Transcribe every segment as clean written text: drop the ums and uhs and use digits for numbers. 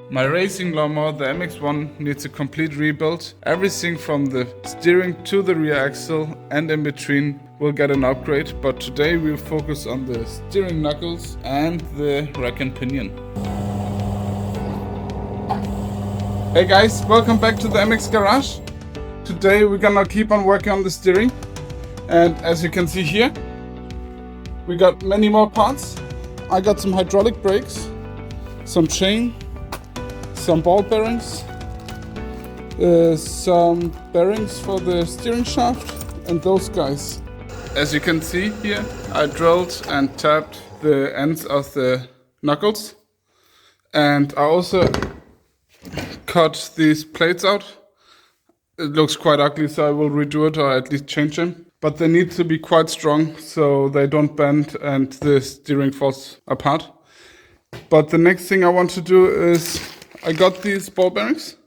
My racing lawnmower, the MX-1, needs a complete rebuild. Everything from the steering to the rear axle and in between will get an upgrade, but today we'll focus on the steering knuckles and the rack and pinion. Hey guys, welcome back to the MX Garage. Today we're gonna keep on working on the steering, and as you can see here, we got many more parts. I got some hydraulic brakes, some chain, some ball bearings, some bearings for the steering shaft, and those guys. As you can see here, I drilled and tapped the ends of the knuckles, and I also cut these plates out. It looks quite ugly, so I will redo it or at least change them. But they need to be quite strong so they don't bend and the steering falls apart. But the next thing I want to do is I got these ball bearings,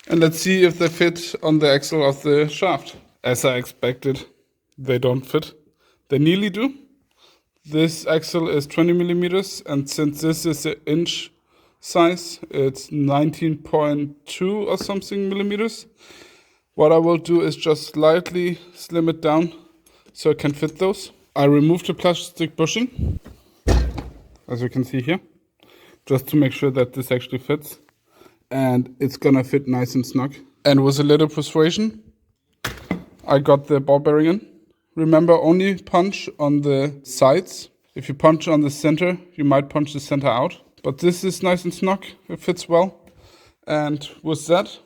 and let's see if they fit on the axle of the shaft. As I expected, they don't fit. They nearly do. This axle is 20 millimeters, and since this is an inch size, it's 19.2 or something millimeters. What I will do is just slightly slim it down so I can fit those. I removed the plastic bushing, as you can see here, just to make sure that this actually fits. And it's gonna fit nice and snug. And with a little persuasion, I got the ball bearing in. Remember, only punch on the sides. If you punch on the center, you might punch the center out. But this is nice and snug, it fits well. And with that,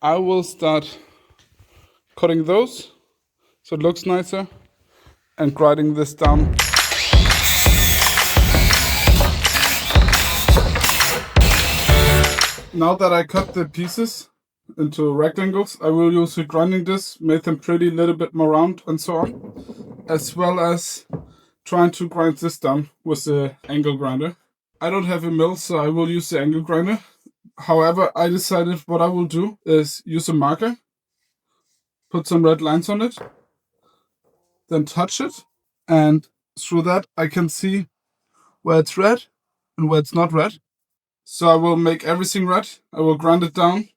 I will start cutting those so it looks nicer and grinding this down. Now that I cut the pieces into rectangles, I will use the grinding disc, make them pretty, a little bit more round and so on, as well as trying to grind this down with the angle grinder. I don't have a mill, so I will use the angle grinder. However, I decided what I will do is use a marker, put some red lines on it, then touch it, and through that I can see where it's red and where it's not red. So I will make everything red, I will grind it down,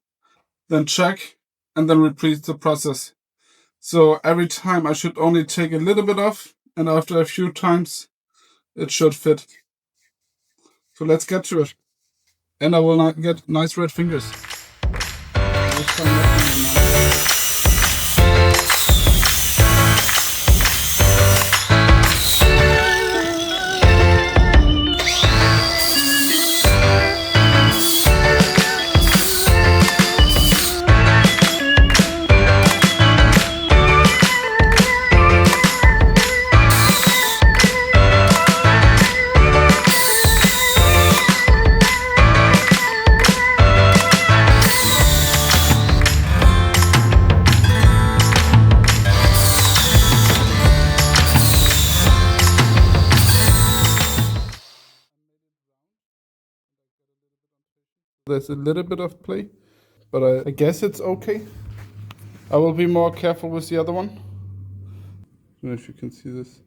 then check, and then repeat the process. So every time I should only take a little bit off, and after a few times it should fit. So let's get to it. And I will not get nice red fingers. There's a little bit of play, but I guess it's okay. I will be more careful with the other one. I don't know if you can see this.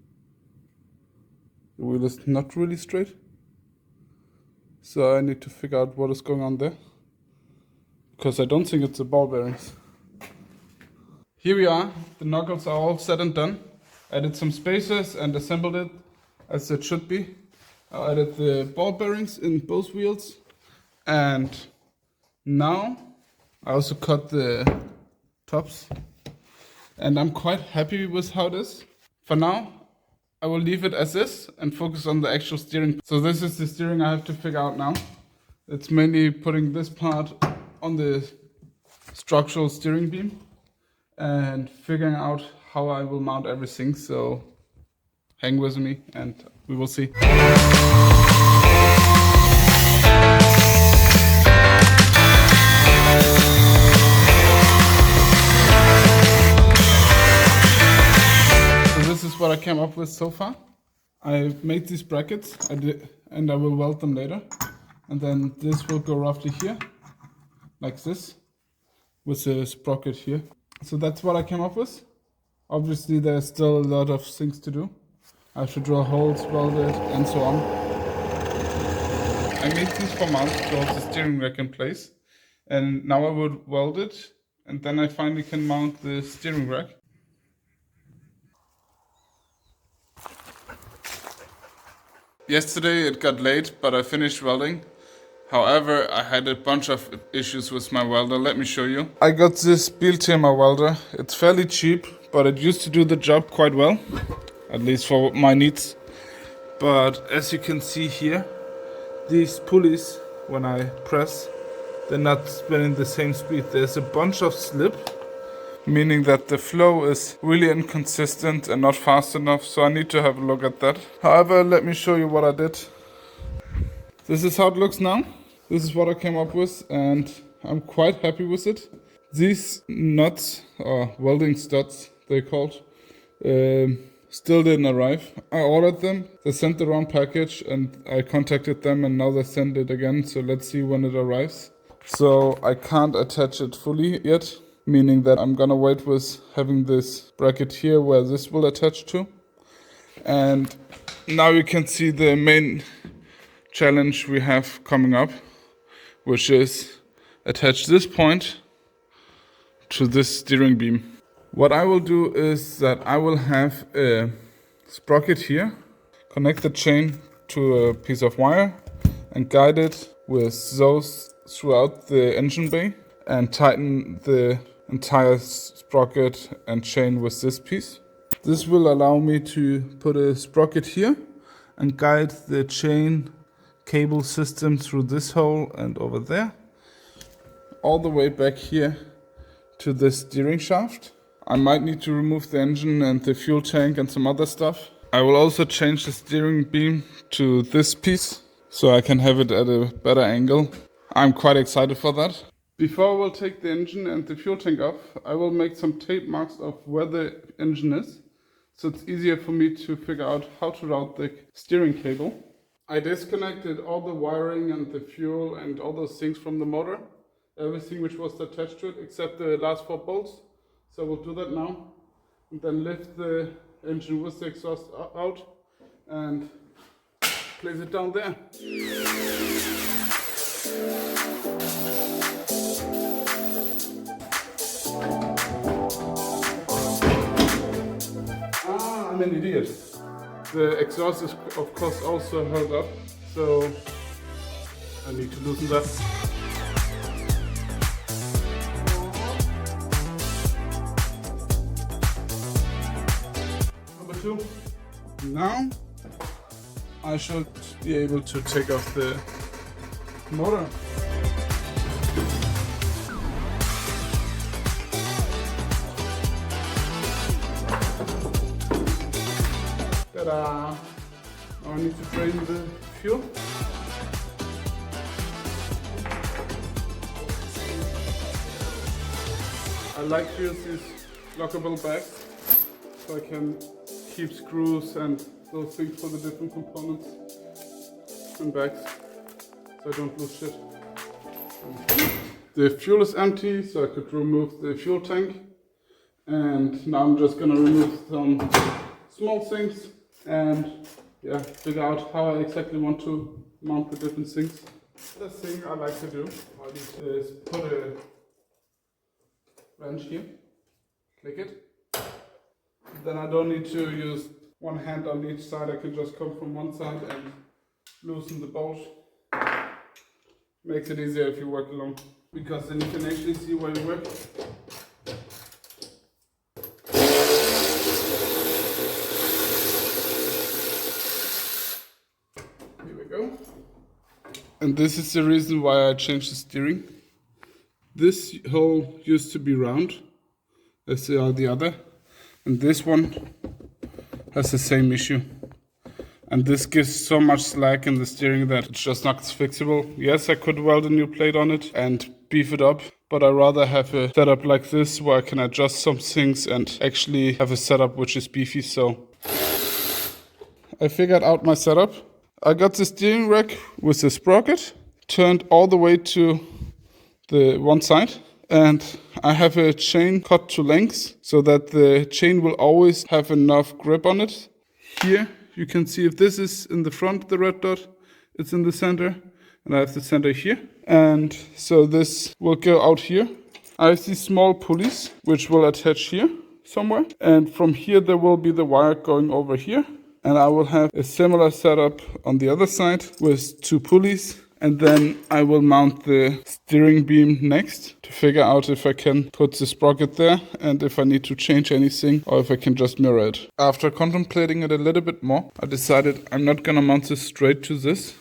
The wheel is not really straight. So I need to figure out what is going on there, because I don't think it's the ball bearings. Here we are, the knuckles are all set and done. I added some spacers and assembled it as it should be. I added the ball bearings in both wheels. And now I also cut the tops, and I'm quite happy with how it is. For now, I will leave it as is and focus on the actual steering. So this is the steering I have to figure out now. It's mainly putting this part on the structural steering beam and figuring out how I will mount everything. So hang with me and we will see. This is what I came up with so far. I made these brackets, and I will weld them later. And then this will go roughly here, like this, with a sprocket here. So that's what I came up with. Obviously there's still a lot of things to do. I have to drill holes, weld it, and so on. I made these 4 mounts to hold the steering rack in place, and now I would weld it, and then I finally can mount the steering rack. Yesterday it got late, but I finished welding. However, I had a bunch of issues with my welder. Let me show you. I got this Biltema welder. It's fairly cheap, but it used to do the job quite well, at least for my needs. But as you can see here, these pulleys, when I press, they're not spinning the same speed. There's a bunch of slip, meaning that the flow is really inconsistent and not fast enough, so I need to have a look at that. However, let me show you what I did. This is how it looks now. This is what I came up with, and I'm quite happy with it. These nuts, or welding studs they're called, still didn't arrive. I ordered them, they sent the wrong package, and I contacted them, and now they sent it again, so let's see when it arrives. So I can't attach it fully yet, meaning that I'm gonna wait with having this bracket here where this will attach to. And now you can see the main challenge we have coming up, which is attach this point to this steering beam. What I will do is that I will have a sprocket here, connect the chain to a piece of wire and guide it with those throughout the engine bay and tighten the entire sprocket and chain with this piece. This will allow me to put a sprocket here and guide the chain cable system through this hole and over there, all the way back here to the steering shaft. I might need to remove the engine and the fuel tank and some other stuff. I will also change the steering beam to this piece so I can have it at a better angle. I'm quite excited for that. Before I will take the engine and the fuel tank off, I will make some tape marks of where the engine is, so it's easier for me to figure out how to route the steering cable. I disconnected all the wiring and the fuel and all those things from the motor, everything which was attached to it except the last 4 bolts. So we'll do that now, and then lift the engine with the exhaust out and place it down there. I'm an idiot. The exhaust is of course also held up, so I need to loosen that. Number 2. Now I should be able to take off the motor. Ta-da! Now I need to drain the fuel. I like to use these lockable bags so I can keep screws and those things for the different components in bags so I don't lose shit. The fuel is empty, so I could remove the fuel tank, and now I'm just gonna remove some small things and figure out how I exactly want to mount the different things. The thing I like to do is put a wrench here, click it. Then I don't need to use one hand on each side, I can just come from one side and loosen the bolt. Makes it easier if you work alone, because then you can actually see where you work. Here we go. And this is the reason why I changed the steering. This hole used to be round, as the other, and this one has the same issue. And this gives so much slack in the steering that it's just not fixable. Yes, I could weld a new plate on it and beef it up, but I'd rather have a setup like this where I can adjust some things and actually have a setup which is beefy. So I figured out my setup. I got the steering rack with the sprocket turned all the way to the one side, and I have a chain cut to length so that the chain will always have enough grip on it. Here you can see if this is in the front, the red dot, it's in the center. and I have the center here. And so this will go out here. I have these small pulleys, which will attach here somewhere. And from here, there will be the wire going over here. And I will have a similar setup on the other side with 2 pulleys. And then I will mount the steering beam next to figure out if I can put the sprocket there and if I need to change anything or if I can just mirror it. After contemplating it a little bit more, I decided I'm not gonna mount this straight to this.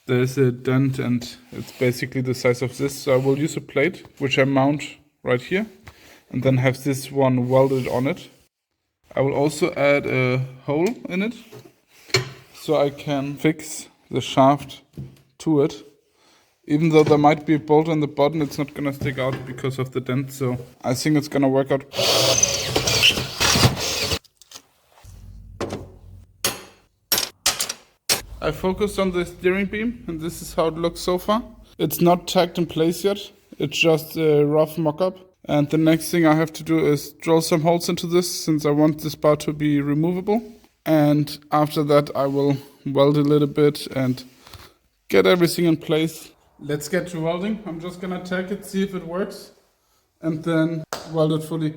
There's a dent and it's basically the size of this. So I will use a plate, which I mount right here and then have this one welded on it. I will also add a hole in it so I can fix the shaft to it. Even though there might be a bolt on the bottom, it's not gonna stick out because of the dent, so I think it's gonna work out. I focused on the steering beam and this is how it looks so far. It's not tacked in place yet, it's just a rough mock-up. And the next thing I have to do is drill some holes into this since I want this bar to be removable. And after that I will weld a little bit and get everything in place. Let's get to welding. I'm just gonna take it, see if it works, and then weld it fully.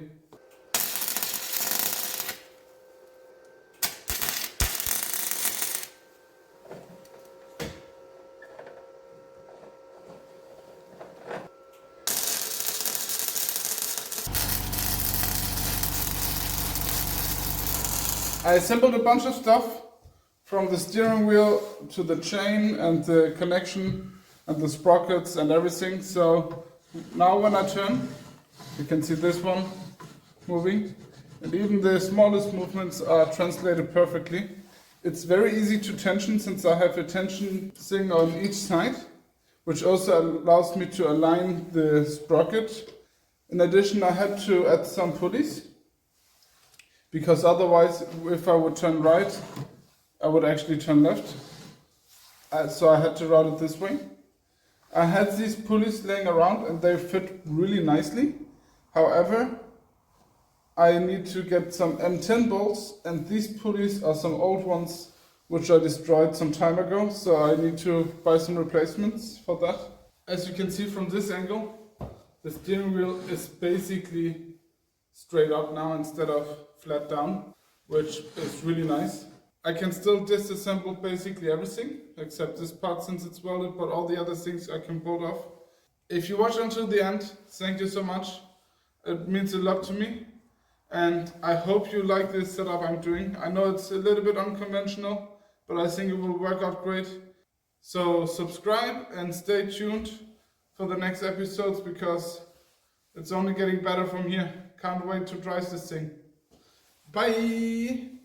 I assembled a bunch of stuff from the steering wheel to the chain and the connection and the sprockets and everything. So now when I turn, you can see this one moving. And even the smallest movements are translated perfectly. It's very easy to tension since I have a tension thing on each side, which also allows me to align the sprocket. In addition, I had to add some pulleys, because otherwise, if I would turn right, I would actually turn left. So I had to route it this way. I had these pulleys laying around and they fit really nicely. However, I need to get some M10 bolts, and these pulleys are some old ones which I destroyed some time ago, so I need to buy some replacements for that. As you can see from this angle, the steering wheel is basically straight up now instead of flat down, which is really nice. I can still disassemble basically everything except this part since it's welded, but all the other things I can bolt off. If you watch until the end, thank you so much. It means a lot to me, and I hope you like this setup I'm doing. I know it's a little bit unconventional, but I think it will work out great. So subscribe and stay tuned for the next episodes because it's only getting better from here. Can't wait to try this thing. Bye!